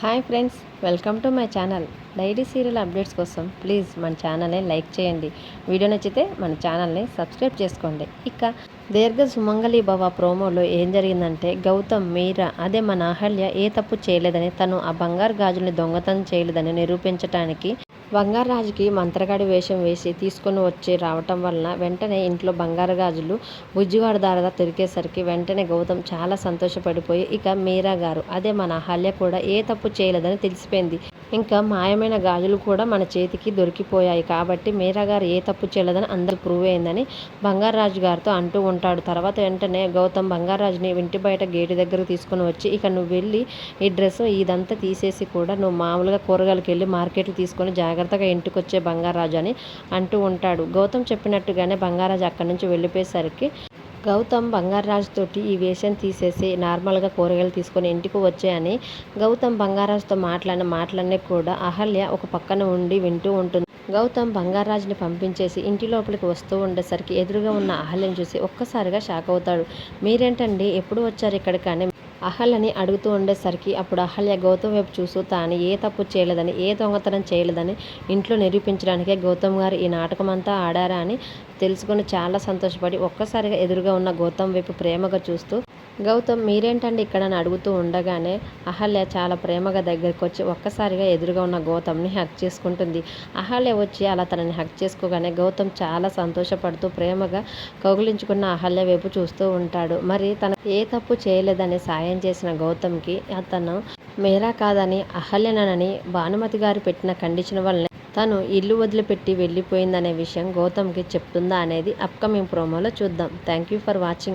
Hi friends, welcome to my channel. Daily serial updates కోసం please మన ఛానల్ని like చేయండి. వీడియో నచ్చితే మన ఛానల్ని సబ్స్క్రైబ్ చేసుకోండి. ఇక దీర్ఘ సుమంగళి భవ ప్రోమోలో ఏం జరిగిందంటే, గౌతమ్ మీరా అదే మన అహల్య ఏ తప్పు చేయలేదని, తను ఆ బంగారు గాజుల్ని దొంగతనం చేయలేదని నిరూపించడానికి బంగారాజుకి మంత్రగాడి వేషం వేసి తీసుకొని వచ్చి రావటం వలన వెంటనే ఇంట్లో బంగారు గాజులు బుజ్జిగాడు దారదా దొరికేసరికి వెంటనే గౌతమ్ చాలా సంతోషపడిపోయి, ఇక మీరా గారు అదే మన అహల్య కూడా ఏ తప్పు చేయలేదని తెలిసిపోయింది. ఇంకా మాయమైన గాజులు కూడా మన చేతికి దొరికిపోయాయి కాబట్టి మీరా గారు ఏ తప్పు చేయలేదని అందరికి ప్రూవ్ అయిందని బంగారాజు గారితో అంటూ ఉంటాడు. తర్వాత వెంటనే గౌతమ్ బంగారాజుని ఇంటి బయట గేటు దగ్గరకు తీసుకొని వచ్చి, ఇక నువ్వు వెళ్ళి ఈ డ్రెస్ ఇదంతా తీసేసి కూడా నువ్వు మామూలుగా కూరగాయలకు వెళ్ళి మార్కెట్కి తీసుకొని జాగ్రత్తగా ఇంటికి వచ్చే బంగారాజు అని అంటూ ఉంటాడు. గౌతమ్ చెప్పినట్టుగానే బంగారాజు అక్కడి నుంచి వెళ్ళిపోయేసరికి గౌతమ్ బంగారాజు తోటి ఈ వేషం తీసేసి నార్మల్గా కూరగాయలు తీసుకొని ఇంటికి వచ్చాయని గౌతమ్ బంగారాజుతో మాట్లాడిన మాటలన్నీ కూడా అహల్య ఒక పక్కన ఉండి వింటూ ఉంటుంది. గౌతమ్ బంగారాజుని పంపించేసి ఇంటి లోపలికి వస్తూ ఉండేసరికి ఎదురుగా ఉన్న అహల్యను చూసి ఒక్కసారిగా షాక్ అవుతాడు. మీరేంటండి ఎప్పుడు వచ్చారు ఇక్కడికి అని అహల్యని అడుగుతూ ఉండేసరికి అప్పుడు అహల్య గౌతమ్ వైపు చూస్తూ తాను ఏ తప్పు చేయలేదని, ఏ దొంగతనం చేయలేదని ఇంట్లో నిరూపించడానికే గౌతమ్ గారు ఈ నాటకం అంతా ఆడారా అని తెలుసుకొని చాలా సంతోషపడి ఒక్కసారిగా ఎదురుగా ఉన్న గౌతమ్ వైపు ప్రేమగా చూస్తూ, గౌతమ్ మీరేంటండి ఇక్కడ అని అడుగుతూ ఉండగానే అహల్య చాలా ప్రేమగా దగ్గరికి వచ్చి ఒక్కసారిగా ఎదురుగా ఉన్న గౌతమ్ని హక్ చేసుకుంటుంది. అహల్య వచ్చి అలా తనని హక్ చేసుకోగానే గౌతమ్ చాలా సంతోషపడుతూ ప్రేమగా కౌగిలించుకున్న అహల్య వైపు చూస్తూ ఉంటాడు. మరి తన ఏ తప్పు చేయలేదని సాయం చేసిన గౌతమ్కి అతను మీరా కాదని అహల్యనని భానుమతి గారు పెట్టిన కండిషన్ వల్లనే తను ఇల్లు వదిలిపెట్టి వెళ్ళిపోయిందనే విషయం గౌతమ్కి చెప్తుందా అనేది అప్కమింగ్ ప్రోమోలో చూద్దాం. Thank you for watching.